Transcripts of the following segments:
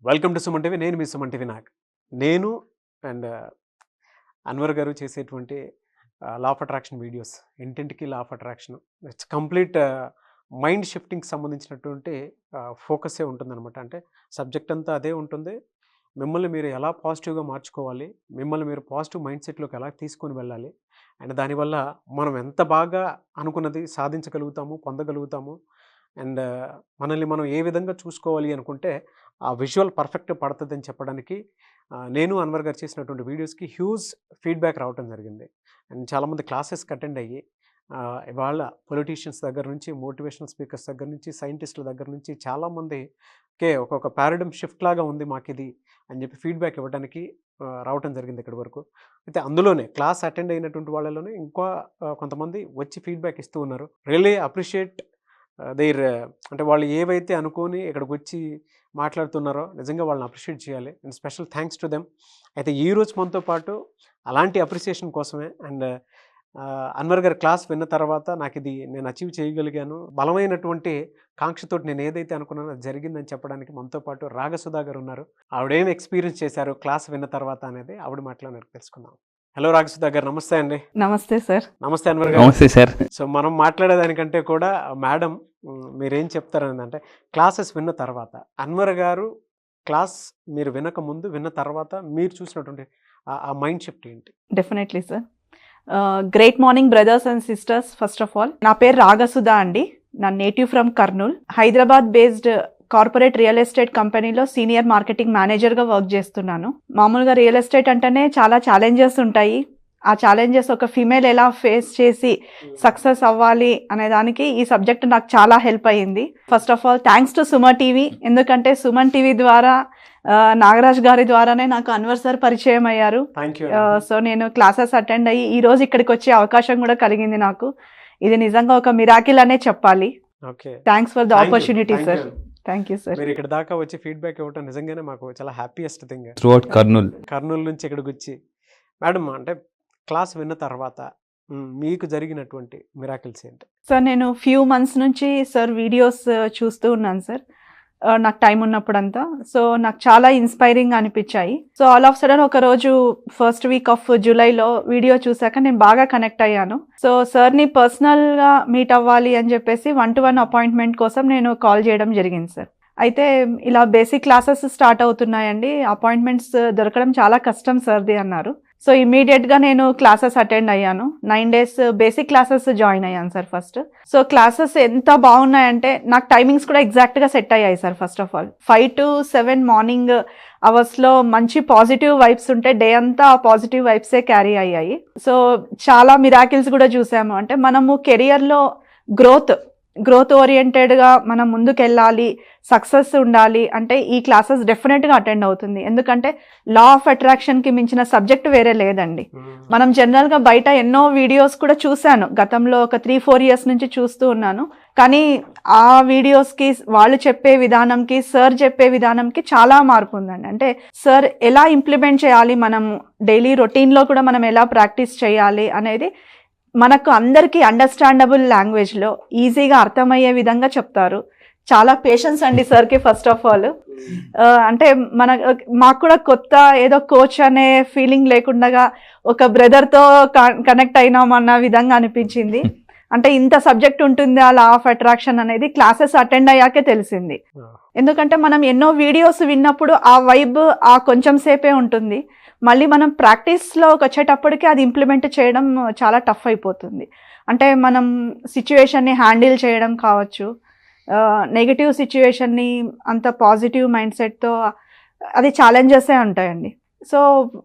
Welcome to Suman TV. నేను మీ Suman TV Nag. నేను and Anwar గారు చేసేటువంటి లా ఆఫ్ అట్రాక్షన్ వీడియోస్, ఇంటింటికి law of attraction, it's complete mind షిఫ్టింగ్కి సంబంధించినటువంటి ఫోకసే ఉంటుందన్నమాట. అంటే సబ్జెక్ట్ అంతా అదే ఉంటుంది. మిమ్మల్ని మీరు ఎలా పాజిటివ్గా మార్చుకోవాలి, మిమ్మల్ని మీరు పాజిటివ్ మైండ్ సెట్లోకి ఎలా తీసుకొని వెళ్ళాలి, అండ్ దానివల్ల మనం ఎంత బాగా అనుకున్నది సాధించగలుగుతాము, పొందగలుగుతాము, అండ్ మనల్ని మనం ఏ విధంగా చూసుకోవాలి అనుకుంటే ఆ విజువల్ పర్ఫెక్ట్ పడుతుందని చెప్పడానికి నేను అన్వర్ గారు చేసినటువంటి వీడియోస్కి హ్యూజ్ ఫీడ్బ్యాక్ రావడం జరిగింది. అండ్ చాలామంది క్లాసెస్కి అటెండ్ అయ్యి ఇవాళ పొలిటీషియన్స్ దగ్గర నుంచి, మోటివేషనల్ స్పీకర్స్ దగ్గర నుంచి, సైంటిస్టుల దగ్గర నుంచి చాలామందికే ఒక్కొక్క పారాడిమ్ షిఫ్ట్ లాగా ఉంది మాకు ఇది అని చెప్పి ఫీడ్బ్యాక్ ఇవ్వడానికి రావటం జరిగింది ఇక్కడి వరకు. అయితే అందులోనే క్లాస్ అటెండ్ అయినటువంటి వాళ్ళలోనే ఇంకా కొంతమంది వచ్చి ఫీడ్బ్యాక్ ఇస్తూ ఉన్నారు. రియల్లీ అప్రిషియేట్ దేర్, అంటే వాళ్ళు ఏవైతే అనుకొని ఇక్కడికి వచ్చి మాట్లాడుతున్నారో నిజంగా వాళ్ళని అప్రిషియేట్ చేయాలి. And special thanks to them. అయితే ఈరోజు మనతో పాటు అలాంటి అప్రిసియేషన్ కోసమే అండ్ అన్వర్ గారి క్లాస్ విన్న తర్వాత నాకు ఇది నేను అచీవ్ చేయగలిగాను, బలమైనటువంటి కాంక్షతోటి నేను ఏదైతే అనుకున్నానో అది జరిగిందని చెప్పడానికి మనతో పాటు రాగసుధా గారు ఉన్నారు. ఆవిడేం ఎక్స్పీరియన్స్ చేశారు క్లాస్ విన్న తర్వాత అనేది ఆవిడ మాట్లాడినారు తెలుసుకుందాం. హలో రాగసుధా గారు, నమస్తే అండి. నమస్తే సార్. నమస్తే అన్వర్ గారు. నమస్తే సార్. సో మనం మాట్లాడేదానికంటే కూడా మేడం మీరేం చెప్తారని అంటే, క్లాసెస్ విన్న తర్వాత అన్వర్ గారు క్లాస్ మీరు వినక ముందు, విన్న తర్వాత మీరు చూసినటువంటి ఆ మైండ్ షిఫ్ట్ ఏంటి? Definitely sir. Great morning brothers and sisters. First of all నా పేరు రాగసుధా అండి. నా native from Kurnool. Hyderabad based corporate real estate కంపెనీలో సీనియర్ మార్కెటింగ్ మేనేజర్గా వర్క్ చేస్తున్నాను. మామూలుగా రియల్ ఎస్టేట్ అంటేనే చాలా ఛాలెంజెస్ ఉంటాయి. ఆ ఛాలెంజెస్ ఒక ఫీమేల్ ఎలా ఫేస్ చేసి సక్సెస్ అవ్వాలి అనే దానికి ఈ సబ్జెక్ట్ నాకు చాలా హెల్ప్ అయ్యింది. First of all thanks to Suman TV. ఎందుకంటే సుమన్ టీవీ ద్వారా నాగరాజ్ గారి ద్వారానే నాకు అన్వర్ సార్ పరిచయం అయ్యారు. సో నేను క్లాసెస్ అటెండ్ అయ్యి ఈ రోజు ఇక్కడికి వచ్చే అవకాశం కూడా కలిగింది నాకు. ఇది నిజంగా ఒక మిరాకిల్ అనే చెప్పాలి. Thanks for the opportunity sir. Thank you sir. మీరు ఇక్కడ దాకా వచ్చి ఫీడ్బ్యాక్ ఇవ్వడం నిజంగానే మాకు చాలా హ్యాపీయెస్ట్ థింగ్. త్రూఅవుట్ కర్నూలు నుంచి ఇక్కడికి వచ్చి మేడం అంటే క్లాస్ విన్న తర్వాత మీకు జరిగినటువంటి మిరాకిల్స్ ఏంటి? సార్ నేను ఫ్యూ మంత్స్ నుంచి సార్ వీడియోస్ చూస్తూ ఉన్నాను సార్, నాకు టైం ఉన్నప్పుడంతా. సో నాకు చాలా ఇన్స్పైరింగ్ అనిపించాయి. సో ఆల్ ఆఫ్ సడన్ ఒక రోజు ఫస్ట్ వీక్ ఆఫ్ జూలైలో వీడియో చూసాక నేను బాగా కనెక్ట్ అయ్యాను. సో సార్ని పర్సనల్గా మీట్ అవ్వాలి అని చెప్పేసి 1-to-1 అపాయింట్మెంట్ కోసం నేను కాల్ చేయడం జరిగింది సార్. అయితే ఇలా బేసిక్ క్లాసెస్ స్టార్ట్ అవుతున్నాయండి, అపాయింట్మెంట్స్ దొరకడం చాలా కష్టం సార్ది అన్నారు. సో ఇమీడియట్గా నేను క్లాసెస్ అటెండ్ అయ్యాను. 9 days బేసిక్ క్లాసెస్ జాయిన్ అయ్యాను సార్ ఫస్ట్. సో క్లాసెస్ ఎంత బాగున్నాయంటే నాకు టైమింగ్స్ కూడా ఎగ్జాక్ట్గా సెట్ అయ్యాయి sir. First of all 5 to 7 morning అవర్స్లో మంచి పాజిటివ్ వైబ్స్ ఉంటే డే అంతా ఆ పాజిటివ్ వైబ్సే క్యారీ అయ్యాయి. సో చాలా మిరాకిల్స్ కూడా చూసాము. అంటే మనము కెరియర్లో గ్రోత్ ఓరియంటెడ్గా మనం ముందుకెళ్ళాలి, సక్సెస్ ఉండాలి అంటే ఈ క్లాసెస్ డెఫినెట్గా అటెండ్ అవుతుంది. ఎందుకంటే లా ఆఫ్ అట్రాక్షన్కి మించిన సబ్జెక్ట్ వేరే లేదండి. మనం జనరల్గా బయట ఎన్నో వీడియోస్ కూడా చూశాను, గతంలో ఒక 3-4 years నుంచి చూస్తూ ఉన్నాను. కానీ ఆ వీడియోస్కి, వాళ్ళు చెప్పే విధానంకి, సార్ చెప్పే విధానంకి చాలా మార్పు ఉందండి. అంటే సార్ ఎలా ఇంప్లిమెంట్ చేయాలి, మనం డైలీ రొటీన్లో కూడా మనం ఎలా ప్రాక్టీస్ చేయాలి అనేది మనకు అందరికీ అండర్స్టాండబుల్ లాంగ్వేజ్లో ఈజీగా అర్థమయ్యే విధంగా చెప్తారు. చాలా పేషెన్స్ అండి సార్కి ఫస్ట్ ఆఫ్ ఆల్. అంటే మాకు కూడా కొత్త ఏదో కోచ్ అనే ఫీలింగ్ లేకుండా ఒక బ్రదర్తో కనెక్ట్ అయినామన్న విధంగా అనిపించింది. అంటే ఇంత సబ్జెక్ట్ ఉంటుందా లా ఆఫ్ అట్రాక్షన్ అనేది క్లాసెస్ అటెండ్ అయ్యాకే తెలిసింది. ఎందుకంటే మనం ఎన్నో వీడియోస్ విన్నప్పుడు ఆ వైబ్ ఆ కొంచెం సేపే ఉంటుంది. మళ్ళీ మనం ప్రాక్టీస్లోకి వచ్చేటప్పటికి అది ఇంప్లిమెంట్ చేయడం చాలా టఫ్ అయిపోతుంది. అంటే మనం సిచ్యువేషన్ని హ్యాండిల్ చేయడం కావచ్చు, నెగిటివ్ సిచ్యువేషన్ని అంత పాజిటివ్ మైండ్ సెట్తో, అది ఛాలెంజెసే ఉంటాయండి. సో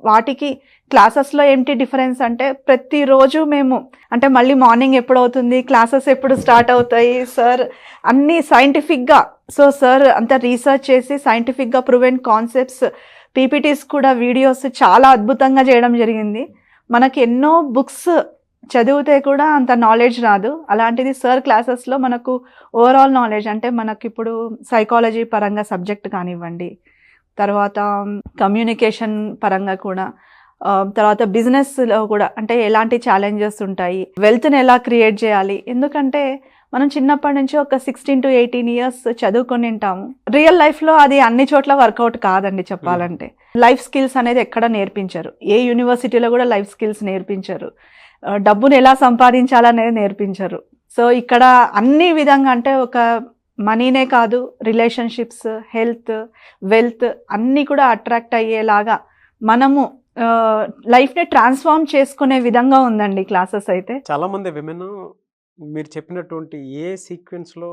వాటికి క్లాసెస్లో ఏంటి డిఫరెన్స్ అంటే ప్రతిరోజు మేము అంటే మళ్ళీ మార్నింగ్ ఎప్పుడు అవుతుంది, క్లాసెస్ ఎప్పుడు స్టార్ట్ అవుతాయి, సార్ అన్నీ సైంటిఫిక్గా, సో సార్ అంతా రీసెర్చ్ చేసి సైంటిఫిక్గా ప్రూవెన్ కాన్సెప్ట్స్, పీపీటీస్ కూడా, వీడియోస్ చాలా అద్భుతంగా చేయడం జరిగింది. మనకి ఎన్నో బుక్స్ చదివితే కూడా అంత నాలెడ్జ్ రాదు. అలాంటిది సార్ క్లాసెస్లో మనకు ఓవరాల్ నాలెడ్జ్, అంటే మనకి ఇప్పుడు సైకాలజీ పరంగా సబ్జెక్ట్ కానివ్వండి, తర్వాత కమ్యూనికేషన్ పరంగా కూడా, తర్వాత బిజినెస్లో కూడా అంటే ఎలాంటి ఛాలెంజెస్ ఉంటాయి, వెల్త్ని ఎలా క్రియేట్ చేయాలి. ఎందుకంటే మనం చిన్నప్పటి నుంచి ఒక 16 to 18 ఇయర్స్ చదువుకొని ఉంటాము. రియల్ లైఫ్లో అది అన్ని చోట్ల వర్కౌట్ కాదండి చెప్పాలంటే. లైఫ్ స్కిల్స్ అనేది ఎక్కడ నేర్పించరు, ఏ యూనివర్సిటీలో కూడా లైఫ్ స్కిల్స్ నేర్పించరు, డబ్బును ఎలా సంపాదించాలనేది నేర్పించరు. సో ఇక్కడ అన్ని విధంగా అంటే ఒక మనీనే కాదు, రిలేషన్షిప్స్, హెల్త్, వెల్త్ అన్నీ కూడా అట్రాక్ట్ అయ్యేలాగా మనము లైఫ్ని ట్రాన్స్ఫార్మ్ చేసుకునే విధంగా ఉందండి క్లాసెస్ అయితే. చాలామంది విమెన్ మీరు చెప్పినటువంటి ఏ సీక్వెన్స్లో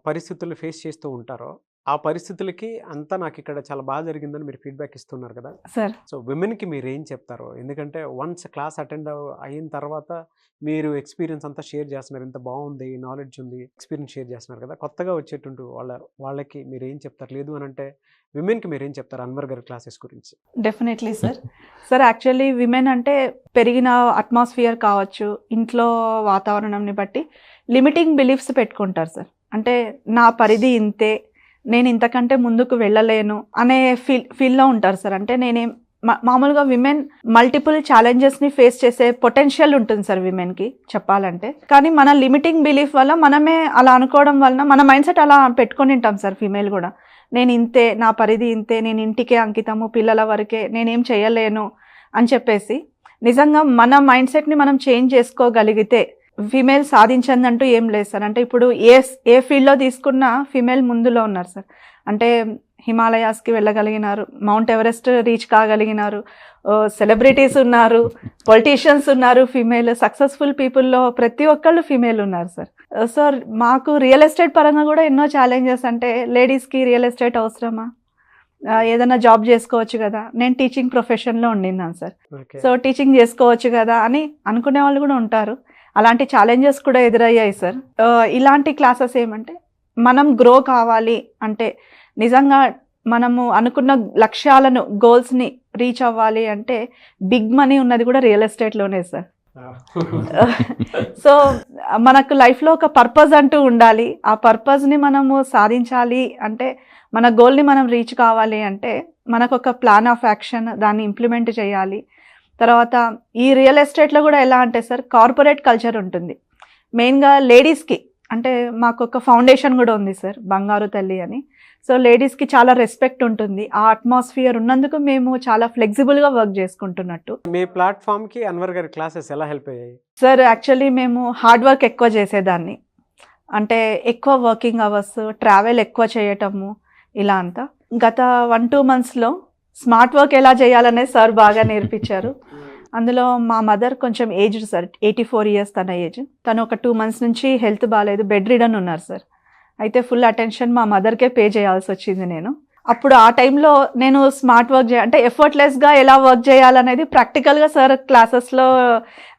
పరిస్థితులు ఫేస్ చేస్తూ ఉంటారో ఆ పరిస్థితులకి అంతా నాకు ఇక్కడ చాలా బాగా జరిగిందని మీరు ఫీడ్బ్యాక్ ఇస్తున్నారు కదా సార్. సో విమెన్కి మీరు ఏం చెప్తారు? ఎందుకంటే వన్స్ క్లాస్ అటెండ్ అయిన తర్వాత మీరు ఎక్స్పీరియన్స్ అంతా షేర్ చేస్తున్నారు, ఇంత బాగుంది, నాలెడ్జ్ ఉంది, ఎక్స్పీరియన్స్ షేర్ చేస్తున్నారు కదా, కొత్తగా వచ్చేటువంటి వాళ్ళకి మీరు ఏం చెప్తారు? లేదు అని అంటే విమెన్కి మీరు ఏం చెప్తారు అన్వర్ గారి క్లాసెస్ గురించి? Definitely sir. Sir actually women అంటే పెరిగిన అట్మాస్ఫియర్ కావచ్చు, ఇంట్లో వాతావరణంని బట్టి లిమిటింగ్ బిలీఫ్స్ పెట్టుకుంటారు సార్. అంటే నా పరిధి ఇంతే, నేను ఇంతకంటే ముందుకు వెళ్ళలేను అనే ఫీల్లో ఉంటారు సార్. అంటే నేనేం మామూలుగా విమెన్ మల్టిపుల్ ఛాలెంజెస్ని ఫేస్ చేసే పొటెన్షియల్ ఉంటుంది సార్ విమెన్కి చెప్పాలంటే. కానీ మన లిమిటింగ్ బిలీఫ్ వల్ల మనమే అలా అనుకోవడం వలన మన మైండ్ సెట్ అలా పెట్టుకొని ఉంటాం సార్. ఫీమేల్ కూడా నేను ఇంతే, నా పరిధి ఇంతే, నేను ఇంటికే అంకితము, పిల్లల వరకే, నేనేం చేయలేను అని చెప్పేసి. నిజంగా మన మైండ్ సెట్ని మనం చేంజ్ చేసుకోగలిగితే ఫీమేల్ సాధించందంటూ ఏం లేదు సార్. అంటే ఇప్పుడు ఏ ఫీల్డ్లో తీసుకున్నా ఫీమేల్ ముందులో ఉన్నారు సార్. అంటే హిమాలయాస్కి వెళ్ళగలిగినారు, మౌంట్ ఎవరెస్ట్ రీచ్ కాగలిగినారు, సెలబ్రిటీస్ ఉన్నారు, పొలిటీషియన్స్ ఉన్నారు, ఫీమేల్ సక్సెస్ఫుల్ పీపుల్లో ప్రతి ఒక్కళ్ళు ఫీమేల్ ఉన్నారు సార్. సార్ మాకు రియల్ ఎస్టేట్ పరంగా కూడా ఎన్నో ఛాలెంజెస్. అంటే లేడీస్కి రియల్ ఎస్టేట్ అవసరమా, ఏదైనా జాబ్ చేసుకోవచ్చు కదా, నేను టీచింగ్ ప్రొఫెషన్లో ఉండినాను సార్. సో టీచింగ్ చేసుకోవచ్చు కదా అని అనుకునే వాళ్ళు కూడా ఉంటారు. అలాంటి ఛాలెంజెస్ కూడా ఎదురయ్యాయి సార్. ఇలాంటి క్లాసెస్ ఏమంటే మనం గ్రో కావాలి అంటే, నిజంగా మనము అనుకున్న లక్ష్యాలను, గోల్స్ని రీచ్ అవ్వాలి అంటే బిగ్ మనీ ఉన్నది కూడా రియల్ ఎస్టేట్లోనే సార్. సో మనకు లైఫ్లో ఒక పర్పస్ అంటూ ఉండాలి. ఆ పర్పస్ని మనము సాధించాలి అంటే, మన గోల్ని మనం రీచ్ కావాలి అంటే మనకు ఒక ప్లాన్ ఆఫ్ యాక్షన్, దాన్ని ఇంప్లిమెంట్ చేయాలి. తర్వాత ఈ రియల్ ఎస్టేట్లో కూడా ఎలా అంటే సార్, కార్పొరేట్ కల్చర్ ఉంటుంది మెయిన్గా లేడీస్కి. అంటే మాకు ఒక ఫౌండేషన్ కూడా ఉంది సార్, బంగారు తల్లి అని. సో లేడీస్కి చాలా రెస్పెక్ట్ ఉంటుంది. ఆ అట్మాస్ఫియర్ ఉన్నందుకు మేము చాలా ఫ్లెక్సిబుల్గా వర్క్ చేసుకుంటున్నట్టు. మీ ప్లాట్ఫామ్కి అన్వర్ గారి క్లాసెస్ ఎలా హెల్ప్ అయ్యాయి సార్? యాక్చువల్లీ మేము హార్డ్ వర్క్ ఎక్కువ చేసేదాన్ని, అంటే ఎక్కువ వర్కింగ్ అవర్స్, ట్రావెల్ ఎక్కువ చేయటము, ఇలా అంతా. గత 1-2 monthsలో స్మార్ట్ వర్క్ ఎలా చేయాలనేది సార్ బాగా నేర్పించారు. అందులో మా మదర్ కొంచెం ఏజ్డ్ సార్, 84 years తన ఏజ్. తను ఒక 2 months నుంచి హెల్త్ బాగాలేదు, బెడ్ రిడన్ ఉన్నారు సార్. అయితే ఫుల్ అటెన్షన్ మా మదర్కే పే చేయాల్సి వచ్చింది నేను. అప్పుడు ఆ టైంలో నేను స్మార్ట్ వర్క్ అంటే ఎఫర్ట్లెస్గా ఎలా వర్క్ చేయాలనేది ప్రాక్టికల్గా సార్ క్లాసెస్లో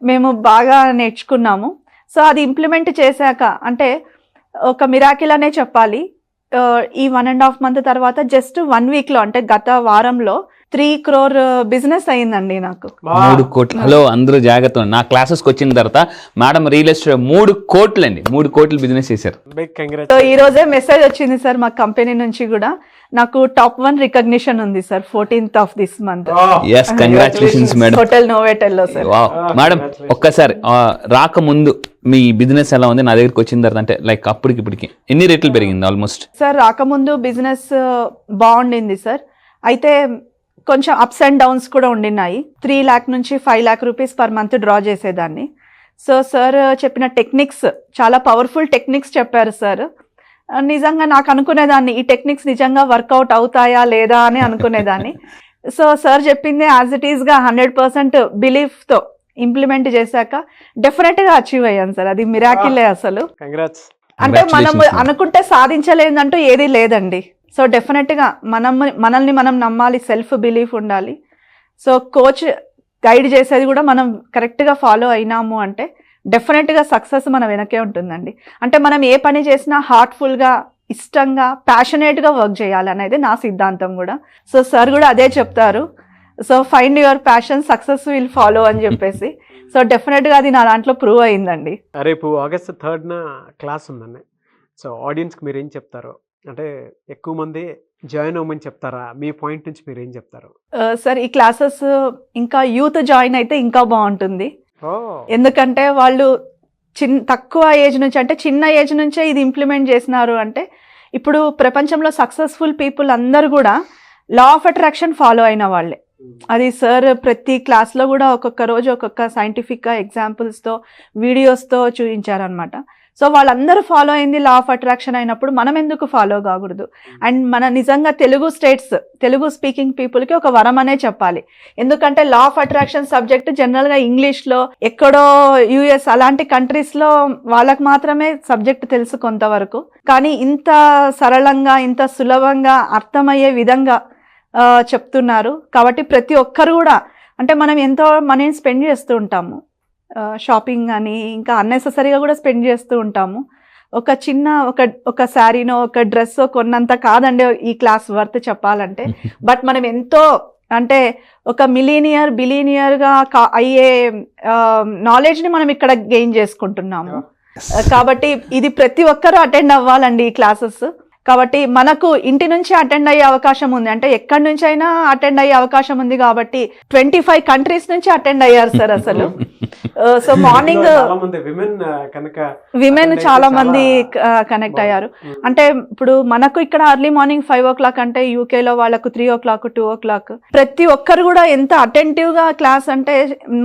మేము బాగా నేర్చుకున్నాము. సో అది ఇంప్లిమెంట్ చేశాక అంటే ఒక మిరాకిల్ అనే చెప్పాలి. ఈ 1.5 month తర్వాత జస్ట్ 1 weekలో అంటే గత వారంలో 3 crore బిజినెస్ అయిందండి నాకు. 3 కోట్లు. హలో అందరూ జాగ్రత్త. నా క్లాసెస్కి వచ్చిన తర్వాత మేడం రియల్ ఎస్టేట్ 3 కోట్లు అండి, 3 కోట్లు బిజినెస్ చేశారు. సో ఈ రోజే మెసేజ్ వచ్చింది సార్ మా కంపెనీ నుంచి కూడా, నాకు టాప్ 1 రికగ్నిషన్ ఉంది sir 14th of this month. Yes, congratulations madam. Hotel నోవెటెల్లో సార్. మేడం ఒక్కసారి రాకముందు మీ బిజినెస్ ఎలా ఉంది, నా దగ్గరికి వచ్చిన తర్వాత అంటే లైక్ అప్పటికి ఇప్పటికి ఎన్ని రేట్లు పెరిగింది ఆల్మోస్ట్? సార్ రాకముందు బిజినెస్ బాగుండింది సార్. అయితే కొంచెం అప్స్ అండ్ డౌన్స్ కూడా ఉండినాయి. 3 lakh నుంచి 5 lakh rupees per month draw చేసేదాన్ని. సో సార్ చెప్పిన టెక్నిక్స్ చాలా పవర్ఫుల్ టెక్నిక్స్ చెప్పారు సార్. నిజంగా నాకు అనుకునేదాన్ని ఈ టెక్నిక్స్ నిజంగా వర్కౌట్ అవుతాయా లేదా అని అనుకునేదాన్ని. సో సార్ చెప్పింది యాజ్ ఇట్ ఈస్గా 100% బిలీఫ్తో ఇంప్లిమెంట్ చేశాక డెఫినెట్గా అచీవ్ అయ్యాను సార్. అది మిరాకిలే అసలు. అంటే మనం అనుకుంటే సాధించలేదంటూ ఏదీ లేదండి. సో డెఫినెట్గా మనల్ని మనం నమ్మాలి, సెల్ఫ్ బిలీఫ్ ఉండాలి. సో కోచ్ గైడ్ చేసేది కూడా మనం కరెక్ట్గా ఫాలో అయినాము అంటే డెఫినెట్గా సక్సెస్ మన వెనకే ఉంటుందండి. అంటే మనం ఏ పని చేసినా హార్ట్ఫుల్గా, ఇష్టంగా, ప్యాషనేట్గా వర్క్ చేయాలి అనేది నా సిద్ధాంతం కూడా. సో సార్ కూడా అదే చెప్తారు. So find your passion, success will follow అని చెప్పేసి. సో డెఫినెట్గా అది నా దాంట్లో ప్రూవ్ అయిందండి. రేపు August 3rd క్లాస్ ఉందండి. సో ఆడియన్స్కి మీరు ఏం చెప్తారు? అంటే ఎక్కువ మంది జాయిన్ అవ్వమని చెప్తారా? మీ పాయింట్ నుంచి మీరు ఏం చెప్తారు? సార్ ఈ క్లాసెస్ ఇంకా యూత్ జాయిన్ అయితే ఇంకా బాగుంటుంది. ఎందుకంటే వాళ్ళు తక్కువ ఏజ్ నుంచి అంటే చిన్న ఏజ్ నుంచే ఇది ఇంప్లిమెంట్ చేసినారు అంటే ఇప్పుడు ప్రపంచంలో సక్సెస్ఫుల్ పీపుల్ అందరూ కూడా లా ఆఫ్ అట్రాక్షన్ ఫాలో అయిన వాళ్ళే. అది సార్ ప్రతి క్లాస్లో కూడా ఒక్కొక్క రోజు ఒక్కొక్క సైంటిఫిక్గా ఎగ్జాంపుల్స్తో వీడియోస్తో చూపించారనమాట. సో వాళ్ళందరూ ఫాలో అయింది లా ఆఫ్ అట్రాక్షన్ అయినప్పుడు మనం ఎందుకు ఫాలో కాకూడదు? అండ్ మన నిజంగా తెలుగు స్పీకింగ్ పీపుల్కి ఒక వరం అనే చెప్పాలి. ఎందుకంటే లా ఆఫ్ అట్రాక్షన్ సబ్జెక్ట్ జనరల్గా ఇంగ్లీష్లో ఎక్కడో యుఎస్ అలాంటి కంట్రీస్లో వాళ్ళకి మాత్రమే సబ్జెక్ట్ తెలుసు కొంతవరకు. కానీ ఇంత సరళంగా ఇంత సులభంగా అర్థమయ్యే విధంగా చెప్తున్నారు. కాబట్టి ప్రతి ఒక్కరు కూడా అంటే మనం ఎంతో మనీ స్పెండ్ చేస్తూ ఉంటాము షాపింగ్ అని, ఇంకా అన్నెసెసరీగా కూడా స్పెండ్ చేస్తూ ఉంటాము. ఒక చిన్న ఒక శారీనో ఒక డ్రెస్ కొన్నంత కాదండి ఈ క్లాస్ వర్త్ చెప్పాలంటే. బట్ మనం ఎంతో అంటే ఒక బిలీనియర్గా అయ్యే నాలెడ్జ్ని మనం ఇక్కడ గెయిన్ చేసుకుంటున్నాము. కాబట్టి ఇది ప్రతి ఒక్కరూ అటెండ్ అవ్వాలండి ఈ క్లాసెస్. కాబట్టి మనకు ఇంటి నుంచి అటెండ్ అయ్యే అవకాశం ఉంది, అంటే ఎక్కడి నుంచి అయినా అటెండ్ అయ్యే అవకాశం ఉంది. కాబట్టి 25 కంట్రీస్ నుంచి అటెండ్ అయ్యారు సార్ అసలు. సో మార్నింగ్ విమెన్ చాలా మంది కనెక్ట్ అయ్యారు. అంటే ఇప్పుడు మనకు ఇక్కడ అర్లీ మార్నింగ్ 5 o'clock అంటే యూకేలో వాళ్ళకు 3 o'clock 2 o'clock. ప్రతి ఒక్కరు కూడా ఎంత అటెంటివ్ గా క్లాస్ అంటే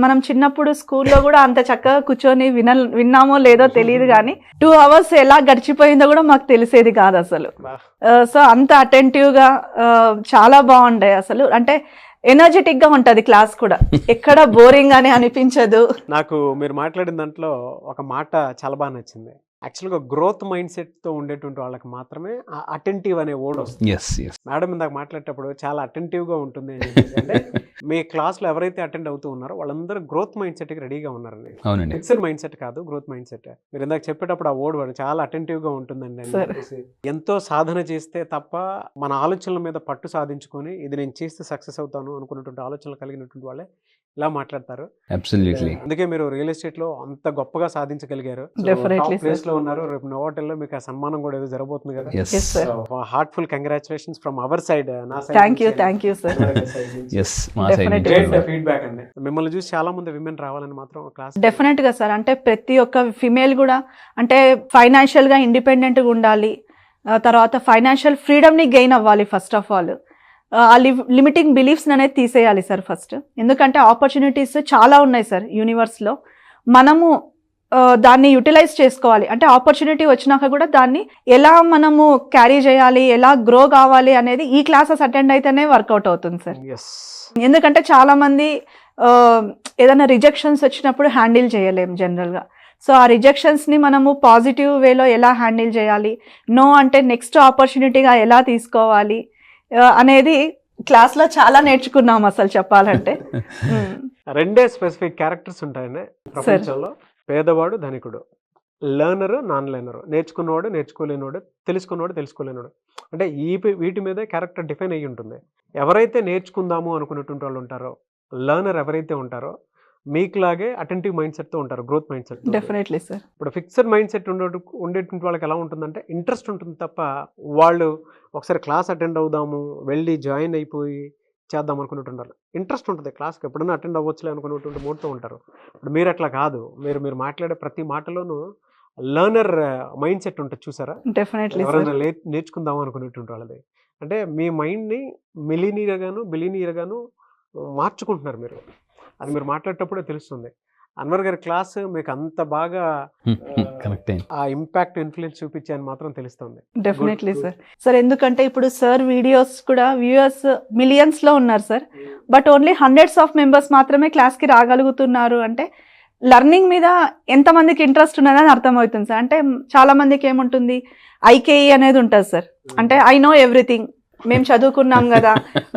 మనం చిన్నప్పుడు స్కూల్లో కూడా అంత చక్కగా కూర్చొని విన్నామో లేదో తెలియదు, కానీ 2 hours ఎలా గడిచిపోయిందో కూడా మాకు తెలిసేది కాదు అసలు. సో అంత అటెంటివ్ గా చాలా బాగుండే అసలు. అంటే ఎనర్జెటిక్ గా ఉంటది క్లాస్ కూడా, ఎక్కడ బోరింగ్ అని అనిపించదు. నాకు మీరు మాట్లాడిన దాంట్లో ఒక మాట చాలా బాగా నచ్చింది. యాక్చువల్గా గ్రోత్ మైండ్ సెట్ తో ఉండేటువంటి వాళ్ళకి మాత్రమే అటెంటివ్ అనే వర్డ్ వస్తుంది. మేడం ఇందాక మాట్లాడేటప్పుడు చాలా అటెంటివ్ గా ఉంటుంది అని చెప్పేసి. అంటే మీ క్లాస్ లో ఎవరైతే అటెండ్ అవుతూ ఉన్నారో వాళ్ళందరూ గ్రోత్ మైండ్ సెట్ కి రెడీగా ఉన్నారండి. ఫిక్స్డ్ మైండ్ సెట్ కాదు, గ్రోత్ మైండ్ సెట్. మీరు ఇందాక చెప్పేటప్పుడు ఆ వర్డ్ చాలా అటెంటివ్ గా ఉంటుందండి అని చెప్పేసి. ఎంతో సాధన చేస్తే తప్ప మన ఆలోచనల మీద పట్టు సాధించుకొని ఇది నేను చేస్తే సక్సెస్ అవుతాను అనుకున్నటువంటి ఆలోచనలు కలిగినటువంటి వాళ్ళే ఇలా మాట్లాడతారు. అందుకే మీరు రియల్ ఎస్టేట్ లో అంత గొప్పగా సాధించగలిగారు. ప్లేస్ లో ఉన్నారు. రేపు నోవాటెల్లో మీకు ఆ సన్మానం కూడా ఏదో జరగబోతుంది కదా. Heartful congratulations from our side. Thank you sir. Feedback అండి. మిమ్మల్ని చూసి చాలా మంది విమెన్ రావాలని మాత్రం క్లాస్ డెఫినెట్ గా సార్. అంటే ప్రతి ఒక్క ఫిమేల్ కూడా అంటే ఫైనాన్షియల్ గా ఇండిపెండెంట్ గా ఉండాలి, తర్వాత ఫైనాన్షియల్ ఫ్రీడమ్ ని గెయిన్ అవ్వాలి. ఫస్ట్ ఆఫ్ ఆల్ ఆ లిమిటింగ్ బిలీఫ్స్ అనేది తీసేయాలి సార్ ఫస్ట్. ఎందుకంటే ఆపర్చునిటీస్ చాలా ఉన్నాయి సార్ యూనివర్స్లో, మనము దాన్ని యూటిలైజ్ చేసుకోవాలి. అంటే ఆపర్చునిటీ వచ్చినాక కూడా దాన్ని ఎలా మనము క్యారీ చేయాలి, ఎలా గ్రో కావాలి అనేది ఈ క్లాసెస్ అటెండ్ అయితేనే వర్కౌట్ అవుతుంది సార్. ఎందుకంటే చాలా మంది ఏదైనా రిజెక్షన్స్ వచ్చినప్పుడు హ్యాండిల్ చేయలేము జనరల్గా. సో ఆ రిజెక్షన్స్ని మనము పాజిటివ్ వేలో ఎలా హ్యాండిల్ చేయాలి, నో అంటే నెక్స్ట్ ఆపర్చునిటీగా ఎలా తీసుకోవాలి అనేది క్లాస్లో చాలా నేర్చుకున్నాం అసలు చెప్పాలంటే. రెండే స్పెసిఫిక్ క్యారెక్టర్స్ ఉంటాయండి ప్రపంచంలో, పేదవాడు ధనికుడు, లర్నరు నాన్ లర్నరు, నేర్చుకున్నవాడు నేర్చుకోలేనివాడు, తెలుసుకున్నవాడు తెలుసుకోలేనివాడు. అంటే వీటి మీద క్యారెక్టర్ డిఫైన్ అయ్యి ఉంటుంది. ఎవరైతే నేర్చుకుందాము అనుకున్నటువంటి వాళ్ళు ఉంటారో, లర్నర్ ఎవరైతే ఉంటారో మీకులాగే అటెంటివ్ మైండ్ సెట్తో ఉంటారు, growth mind set. Definitely sir. ఇప్పుడు ఫిక్స్డ్ మైండ్ సెట్ ఉండేటువంటి వాళ్ళకి ఎలా ఉంటుందంటే ఇంట్రెస్ట్ ఉంటుంది తప్ప వాళ్ళు ఒకసారి క్లాస్ అటెండ్ అవుదాము వెళ్ళి జాయిన్ అయిపోయి చేద్దాం అనుకున్నట్టుంటారు. ఇంట్రెస్ట్ ఉంటుంది క్లాస్కి, ఎప్పుడైనా అటెండ్ అవ్వచ్చులే అనుకున్నటువంటి మూడ్తో ఉంటారు. ఇప్పుడు మీరు అట్లా కాదు, మీరు మాట్లాడే ప్రతి మాటలోనూ లర్నర్ మైండ్ సెట్ ఉంటుంది చూసారా. డెఫినెట్లీ ఎవరైనా నేర్చుకుందాం అనుకునేటువంటి వాళ్ళది. అంటే మీ మైండ్ని బిలీనియర్గాను మార్చుకుంటున్నారు మీరు. అది మీరు మాట్లాడేటప్పుడే తెలుస్తుంది. అన్వర్ గారి క్లాస్ మీకు అంత బాగా ఆ ఇంపాక్ట్ ఇన్ఫ్లుయెన్స్ చూపించాయని మాత్రం తెలుస్తుంది. Definitely sir. ఎందుకంటే ఇప్పుడు సార్ వీడియోస్ కూడా వ్యూయర్స్ మిలియన్స్ లో ఉన్నారు sir, but only hundreds of members మాత్రమే క్లాస్ కి రాగలుగుతున్నారు. అంటే లర్నింగ్ మీద ఎంతమందికి ఇంట్రెస్ట్ ఉన్నదని అర్థమవుతుంది సార్. అంటే చాలా మందికి ఏముంటుంది, ఐకేఈ అనేది ఉంటుంది సార్. అంటే ఐ నో ఎవ్రీథింగ్, మేము చదువుకున్నాం కదా,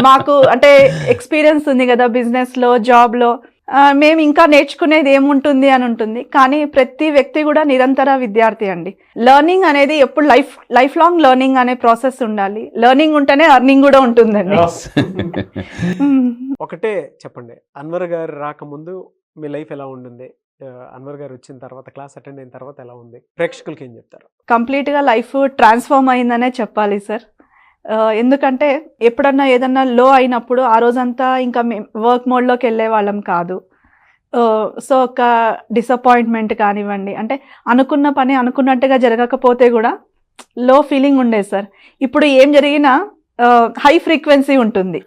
మాకు అంటే ఎక్స్పీరియన్స్ ఉంది కదా బిజినెస్లో జాబ్లో, మేము ఇంకా నేర్చుకునేది ఏముంటుంది అని ఉంటుంది. కానీ ప్రతి వ్యక్తి కూడా నిరంతర విద్యార్థి అండి. లెర్నింగ్ అనేది ఎప్పుడు లైఫ్ లాంగ్ లెర్నింగ్ అనే ప్రాసెస్ ఉండాలి. లెర్నింగ్ ఉంటేనే అర్నింగ్ కూడా ఉంటుందండి. ఒకటే చెప్పండి, అన్వర్ గారు రాకముందు మీ లైఫ్ ఎలా ఉండింది, అన్వర్ గారు వచ్చిన తర్వాత క్లాస్ అటెండ్ అయిన తర్వాత ఎలా ఉంది, ప్రేక్షకులకి ఏం చెప్తారు? కంప్లీట్గా లైఫ్ ట్రాన్స్ఫార్మ్ అయిందనే చెప్పాలి సార్. ఎందుకంటే ఎప్పుడన్నా ఏదన్నా లో అయినప్పుడు ఆ రోజంతా ఇంకా వర్క్ మోడ్లోకి వెళ్ళే వాళ్ళం కాదు. సో ఒక డిసప్పాయింట్మెంట్ కానివ్వండి, అంటే అనుకున్న పని అనుకున్నట్టుగా జరగకపోతే కూడా లో ఫీలింగ్ ఉండేది సార్. ఇప్పుడు ఏం జరిగినా హై ఫ్రీక్వెన్సీ ఉంటుంది,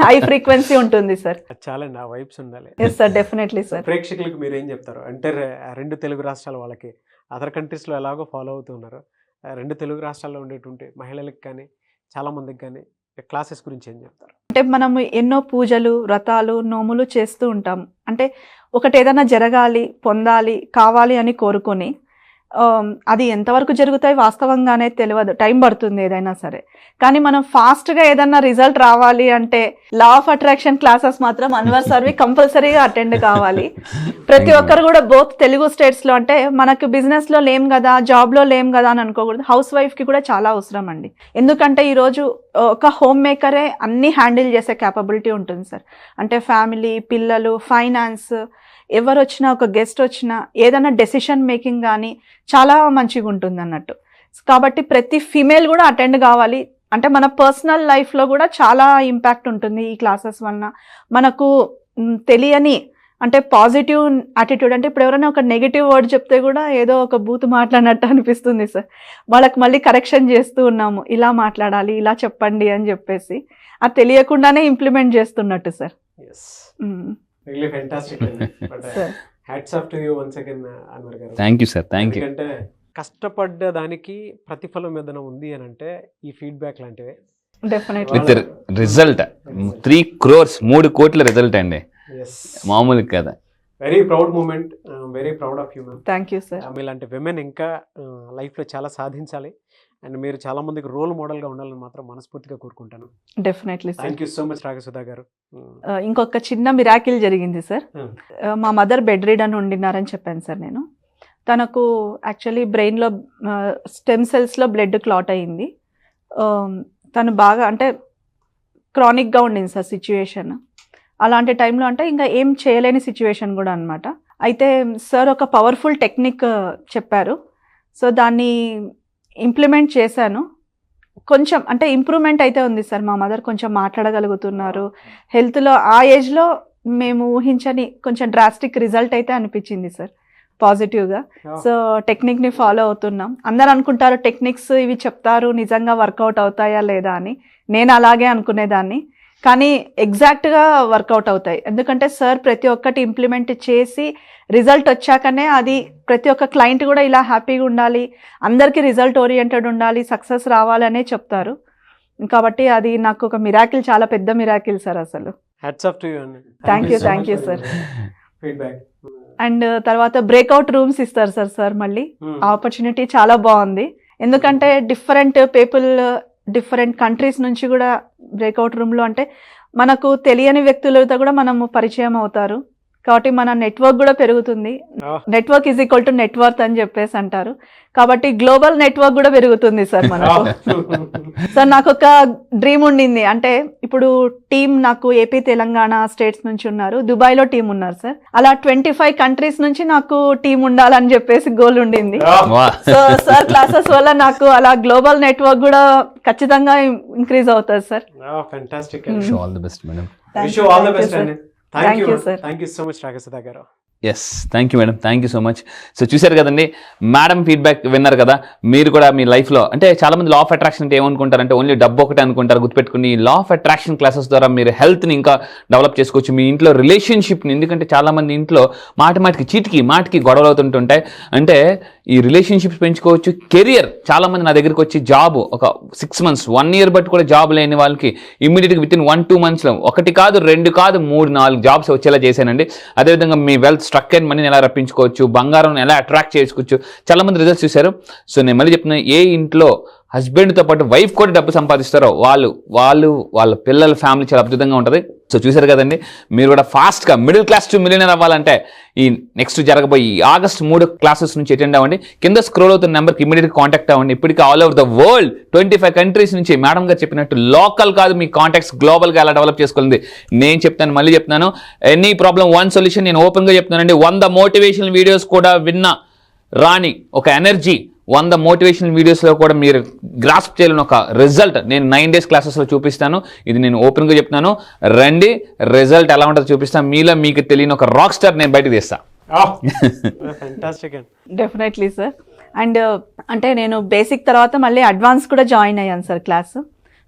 హై ఫ్రీక్వెన్సీ ఉంటుంది సార్. చాలండి, ఆ వైబ్స్ ఉండాలి. Yes sir, definitely sir. ప్రేక్షకులకు మీరు ఏం చెప్తారు అంటే, రెండు తెలుగు రాష్ట్రాల వాళ్ళకి అదర్ కంట్రీస్లో ఎలాగో ఫాలో అవుతున్నారు, రెండు తెలుగు రాష్ట్రాల్లో ఉండేటువంటి మహిళలకు కానీ చాలా మందికి కానీ క్లాసెస్ గురించి ఏం చెప్తారు? అంటే మనం ఎన్నో పూజలు, వ్రతాలు, నోములు చేస్తూ ఉంటాం. అంటే ఒకటి ఏదైనా జరగాలి, పొందాలి, కావాలి అని కోరుకొని అది ఎంతవరకు జరుగుతాయి వాస్తవంగానే తెలియదు, టైం పడుతుంది ఏదైనా సరే. కానీ మనం ఫాస్ట్గా ఏదైనా రిజల్ట్ రావాలి అంటే లా ఆఫ్ అట్రాక్షన్ క్లాసెస్ మాత్రం అన్వర్ సార్వి కంపల్సరీగా అటెండ్ కావాలి. ప్రతి ఒక్కరు కూడా బోత్ తెలుగు స్టేట్స్లో, అంటే మనకు బిజినెస్లో లేం కదా, జాబ్లో లేం కదా అని అనుకోకూడదు. హౌస్ వైఫ్కి కూడా చాలా అవసరం అండి. ఎందుకంటే ఈరోజు ఒక హోమ్ మేకరే అన్ని హ్యాండిల్ చేసే క్యాపబిలిటీ ఉంటుంది సార్. అంటే ఫ్యామిలీ, పిల్లలు, ఫైనాన్స్, ఎవరు వచ్చినా, ఒక గెస్ట్ వచ్చినా, ఏదైనా డెసిషన్ మేకింగ్ కానీ చాలా మంచిగా ఉంటుంది అన్నట్టు. కాబట్టి ప్రతి ఫీమేల్ కూడా అటెండ్ కావాలి. అంటే మన పర్సనల్ లైఫ్లో కూడా చాలా ఇంపాక్ట్ ఉంటుంది ఈ క్లాసెస్ వలన. మనకు తెలియని అంటే పాజిటివ్ యాటిట్యూడ్, అంటే ఇప్పుడు ఎవరైనా ఒక నెగిటివ్ వర్డ్ చెప్తే కూడా ఏదో ఒక బూత్ మాట్లాడినట్టు అనిపిస్తుంది సార్. వాళ్ళకి మళ్ళీ కరెక్షన్ చేస్తూ ఉన్నాము, ఇలా మాట్లాడాలి, ఇలా చెప్పండి అని చెప్పేసి. అది తెలియకుండానే ఇంప్లిమెంట్ చేస్తున్నట్టు సార్. రియల్లీ ఫ్యాంటాస్టిక్ అండి. But hats off to you once again Anwar garu. Thank you sir, thank you. ఎందుకంటే కష్టపడ్డ దానికి ప్రతిఫలం ఏదైనా ఉంది అని అంటే ఈ ఫీడ్బ్యాక్ లాంటివి. డెఫినెట్లీ విత్ రిజల్ట్ 3 crores 3 కోట్ల రిజల్ట్ అండి, మామూలు కదా. Very proud moment, very proud of you ma'am. Thank you sir. మీలాంటి విమెన్ ఇంకా లైఫ్లో చాలా సాధించాలి అండ్ మీరు చాలా మందికి రోల్ మోడల్గా ఉండాలని మాత్రం మనస్ఫూర్తిగా కోరుకుంటాను. Definitely sir. Thank you so much Ragasudha garu. ఇంకొక చిన్న మిరాకిల్ జరిగింది సార్. మా మదర్ బెడ్ రీడన్ ఉండినారని చెప్పాను సార్ నేను. తనకు యాక్చువల్లీ బ్రెయిన్లో స్టెమ్ సెల్స్లో బ్లడ్ క్లాట్ అయ్యింది. తను బాగా అంటే క్రానిక్గా ఉండింది సార్ సిచ్యువేషన్. అలాంటి టైంలో అంటే ఇంకా ఏం చేయలేని సిచ్యువేషన్ కూడా అనమాట. అయితే సార్ ఒక పవర్ఫుల్ టెక్నిక్ చెప్పారు. సో దాన్ని ఇంప్లిమెంట్ చేశాను. కొంచెం అంటే ఇంప్రూవ్మెంట్ అయితే ఉంది సార్. మా మదర్ కొంచెం మాట్లాడగలుగుతున్నారు. హెల్త్లో ఆ ఏజ్లో మేము ఊహించని కొంచెం డ్రాస్టిక్ రిజల్ట్ అయితే అనిపించింది సార్ పాజిటివ్గా. సో టెక్నిక్ని ఫాలో అవుతున్నాం. అందరు అనుకుంటారు టెక్నిక్స్ ఇవి చెప్తారు నిజంగా వర్కౌట్ అవుతాయా లేదా అని. నేను అలాగే అనుకునేదాన్ని, కానీ ఎగ్జాక్ట్గా వర్కౌట్ అవుతాయి. ఎందుకంటే సార్ ప్రతి ఒక్కటి ఇంప్లిమెంట్ చేసి రిజల్ట్ వచ్చాకనే అది ప్రతి ఒక్క క్లయింట్ కూడా ఇలా హ్యాపీగా ఉండాలి, అందరికీ రిజల్ట్ ఓరియంటెడ్ ఉండాలి, సక్సెస్ రావాలనే చెప్తారు. కాబట్టి అది నాకు ఒక మిరాకిల్, చాలా పెద్ద మిరాకిల్ సార్ అసలు. హ్యాట్స్ ఆఫ్ టు యూ అండి. Thank you sir. Feedback and తర్వాత బ్రేక్అవుట్ రూమ్స్ ఇస్తారు సార్ మళ్ళీ. ఆపర్చునిటీ చాలా బాగుంది. ఎందుకంటే డిఫరెంట్ పీపుల్, డిఫరెంట్ కంట్రీస్ నుంచి కూడా బ్రేక్అవుట్ రూమ్లో, అంటే మనకు తెలియని వ్యక్తులతో కూడా మనము పరిచయం అవుతారు. కాబట్టి మన నెట్వర్క్ కూడా పెరుగుతుంది. Network is equal to net worth అని చెప్పేసి అంటారు. కాబట్టి గ్లోబల్ నెట్వర్క్ కూడా పెరుగుతుంది సార్ మనకు. సార్ నాకు ఒక డ్రీమ్ ఉండింది, అంటే ఇప్పుడు టీం నాకు ఏపీ, తెలంగాణ స్టేట్స్ నుంచి ఉన్నారు, దుబాయ్లో టీం ఉన్నారు సార్. అలా 25 కంట్రీస్ నుంచి నాకు టీం ఉండాలని చెప్పేసి గోల్ ఉండింది. సో సార్ క్లాసెస్ వల్ల నాకు అలా గ్లోబల్ నెట్వర్క్ కూడా ఖచ్చితంగా ఇంక్రీజ్ అవుతుంది సార్. Fantastic. All the best madam. Wish you all the best అండి. Thank you, sir. Thank you so much, Ragasudha గారు. Yes, thank you madam, thank you so much. So చూశారు కదండి, మేడం ఫీడ్బ్యాక్ విన్నారు కదా. మీరు కూడా మీ లైఫ్లో, అంటే చాలామంది లా ఆఫ్ అట్రాక్షన్ అంటే ఏమనుకుంటారంటే ఓన్లీ డబ్బు ఒకటే అనుకుంటారు. గుర్తుపెట్టుకుని లా ఆఫ్ అట్రాక్షన్ క్లాసెస్ ద్వారా మీరు హెల్త్ని ఇంకా డెవలప్ చేసుకోవచ్చు, మీ ఇంట్లో రిలేషన్షిప్ని. ఎందుకంటే చాలామంది ఇంట్లో మాటికి గొడవలు అవుతుంటుంటాయి. అంటే ఈ రిలేషన్షిప్స్ పెంచుకోవచ్చు. కెరియర్, చాలామంది నా దగ్గరికి వచ్చి జాబ్ ఒక 6 months 1 year బట్టి కూడా జాబ్ లేని వాళ్ళకి ఇమ్మీడియట్గా విత్ ఇన్ 1-2 monthsలో 1 కాదు 2 కాదు 3-4 జాబ్స్ వచ్చేలా చేశానండి. అదేవిధంగా మీ వెల్త్ స్ట్రక్ అయిన మనీని ఎలా రప్పించుకోవచ్చు, బంగారం ఎలా అట్రాక్ట్ చేసుకోవచ్చు, చాలా మంది రిజల్ట్స్ చూశారు. సో నేను మళ్ళీ చెప్తున్నాను, ఏ ఇంట్లో హస్బెండ్తో పాటు వైఫ్ కూడా డబ్బు సంపాదిస్తారో వాళ్ళ పిల్లల ఫ్యామిలీ చాలా అద్భుతంగా ఉంటుంది. సో చూశారు కదండి, మీరు కూడా ఫాస్ట్గా మిడిల్ క్లాస్ టు మిలియనర్ అవ్వాలంటే ఈ నెక్స్ట్ జరగబోయి August 3 క్లాసెస్ నుంచి అటెండ్ అవ్వండి. కింద స్క్రోల్ అవుతున్న నెంబర్కి ఇమీడియట్గా కాంటాక్ట్ అవ్వండి. ఇప్పటికీ all over the world 25 countries నుంచి మేడం గారు చెప్పినట్టు లోకల్ కాదు, మీ కాంటాక్ట్స్ గ్లోబల్గా ఎలా డెవలప్ చేసుకోవాలి నేను చెప్తాను. మళ్ళీ చెప్తున్నాను, ఎనీ ప్రాబ్లం 1 సొల్యూషన్. నేను ఓపెన్గా చెప్తున్నానండి, 100 మోటివేషనల్ వీడియోస్ కూడా విన్నా రాని ఒక ఎనర్జీ 100 మోటివేషనల్ వీడియోస్లో కూడా మీరు గ్రాస్ప్ చేయాలని ఒక రిజల్ట్ నేను 9 days క్లాసెస్లో చూపిస్తాను. ఇది నేను ఓపెన్గా చెప్తున్నాను, రండి, రిజల్ట్ ఎలా ఉంటుందో చూపిస్తాను. మీలో మీకు తెలియని ఒక రాక్ స్టార్ నేను బయటకు తీస్తాను. ఫ్యాంటాస్టిక్ అండి. Definitely sir. అండ్ అంటే నేను బేసిక్ తర్వాత మళ్ళీ అడ్వాన్స్ కూడా జాయిన్ అయ్యాను సార్ క్లాస్.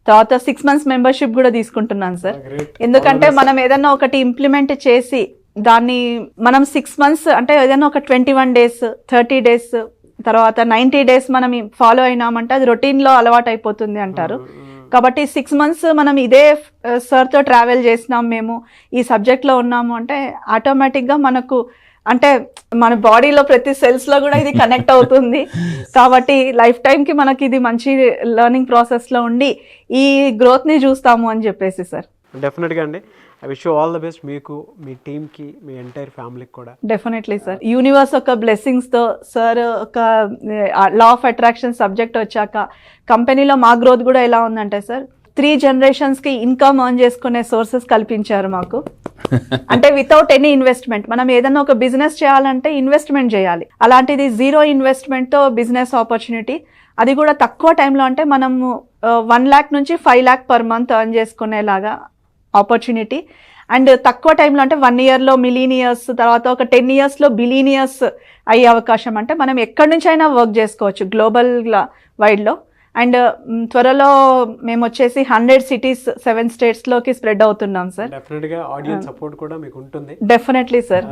తర్వాత 6 months మెంబర్షిప్ కూడా తీసుకుంటున్నాను సార్. ఎందుకంటే మనం ఏదైనా ఒకటి ఇంప్లిమెంట్ చేసి దాన్ని మనం 6 months అంటే ఏదైనా ఒక 21 days 30 days తర్వాత 90 days మనం ఫాలో అయినామంటే అది రొటీన్లో అలవాటు అయిపోతుంది అంటారు. కాబట్టి 6 months మనం ఇదే సార్తో ట్రావెల్ చేసినాం, మేము ఈ సబ్జెక్ట్లో ఉన్నాము అంటే ఆటోమేటిక్గా మనకు అంటే మన బాడీలో ప్రతి సెల్స్లో కూడా ఇది కనెక్ట్ అవుతుంది. కాబట్టి లైఫ్ టైంకి మనకి ఇది మంచి లెర్నింగ్ ప్రాసెస్లో ఉండి ఈ గ్రోత్ని చూస్తాము అని చెప్పేసి సార్. డెఫినెట్గా అండి. I wish you all the best, మీకు, మీ టీమ్కి, మీ ఎంటైర్ ఫ్యామిలీకి కూడా. Definitely sir. యూనివర్స్ ఒక బ్లెస్సింగ్స్తో సార్ ఒక లా ఆఫ్ అట్రాక్షన్ సబ్జెక్ట్ వచ్చాక కంపెనీలో మా గ్రోత్ కూడా ఎలా ఉందంటే సార్ 3 generations ఇన్కమ్ ఎర్న్ చేసుకునే సోర్సెస్ కల్పించారు మాకు. అంటే వితౌట్ ఎనీ ఇన్వెస్ట్మెంట్. మనం ఏదైనా ఒక బిజినెస్ చేయాలంటే ఇన్వెస్ట్మెంట్ చేయాలి, అలాంటిది 0 ఇన్వెస్ట్మెంట్తో బిజినెస్ ఆపర్చునిటీ, అది కూడా తక్కువ టైంలో. అంటే మనము 1 lakh నుంచి 5 lakh per month ఎర్న్ చేసుకునేలాగా ఆపర్చునిటీ. అండ్ తక్కువ టైంలో అంటే 1 yearలో మిలీనియర్స్, తర్వాత ఒక 10 yearsలో బిలీనియర్స్ అయ్యే అవకాశం. అంటే మనం ఎక్కడి నుంచి అయినా వర్క్ చేసుకోవచ్చు గ్లోబల్ వైడ్లో. అండ్ త్వరలో మేము వచ్చేసి 100 cities 7 statesలోకి స్ప్రెడ్ అవుతున్నాం సార్. డెఫినెట్గా ఆడియన్స్ సపోర్ట్ కూడా మీకు ఉంటుంది. Definitely sir.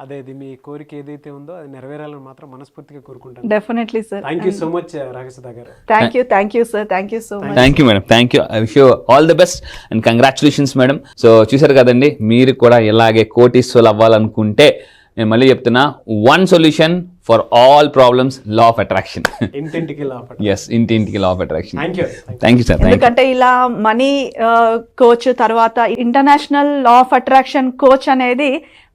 అదేది మీ కోరిక ఏదైతే ఉందో అది నెరవేరాలని మాత్రం మనస్ఫూర్తిగా కోరుకుంటాను. Definitely sir. Thank you so much Raghasudha garu. Thank you sir. Thank you so much. Thank you madam, thank you. I wish you all the best and congratulations madam. So చూసారు కదండి, మీరు కూడా ఇలాగే కోటీశ్వరులు అవ్వాలనుకుంటే నేను మళ్ళీ చెప్తున్నా, 1 solution for all problems, law of attraction. ఇంటింటికి లా ఆఫ్ ఎస్, ఇంటింటికి law of attraction. Thank you. Thank you sir. ఎందుకంటే ఇలా మనీ కోచ్ తర్వాత international law of attraction coach అనేది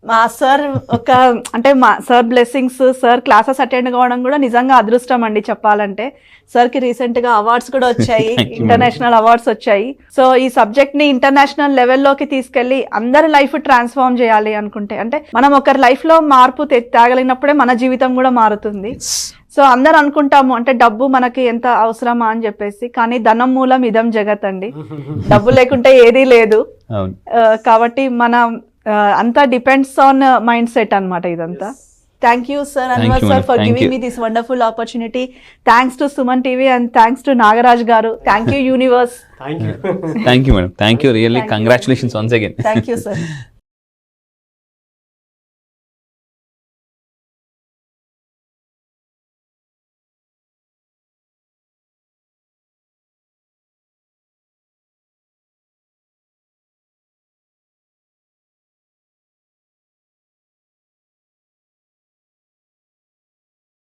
మా సార్ ఒక అంటే మా sir blessings, sir classes attend కావడం కూడా నిజంగా అదృష్టం అండి చెప్పాలంటే. సార్కి రీసెంట్గా అవార్డ్స్ కూడా వచ్చాయి, ఇంటర్నేషనల్ అవార్డ్స్ వచ్చాయి. సో ఈ సబ్జెక్ట్ని ఇంటర్నేషనల్ లెవెల్లోకి తీసుకెళ్ళి అందరి లైఫ్ ట్రాన్స్ఫార్మ్ చేయాలి అనుకుంటే, అంటే మనం ఒకరి లైఫ్లో మార్పు తేగలిగినప్పుడే మన జీవితం కూడా మారుతుంది. సో అందరు అనుకుంటాము అంటే డబ్బు మనకి ఎంత అవసరమా అని చెప్పేసి, కానీ ధనం మూలం ఇదం జగత్ అండి. డబ్బు లేకుంటే ఏదీ లేదు. కాబట్టి మన అంతా డిపెండ్స్ ఆన్ మైండ్ సెట్ అన్నమాట ఇదంతా. Thank you sir Anwar sir for giving me this wonderful opportunity. Thanks to Suman TV and thanks to Nagaraj garu. Thank you universe. Thank you. Thank you madam, thank you. Really congratulations once again. Thank you sir.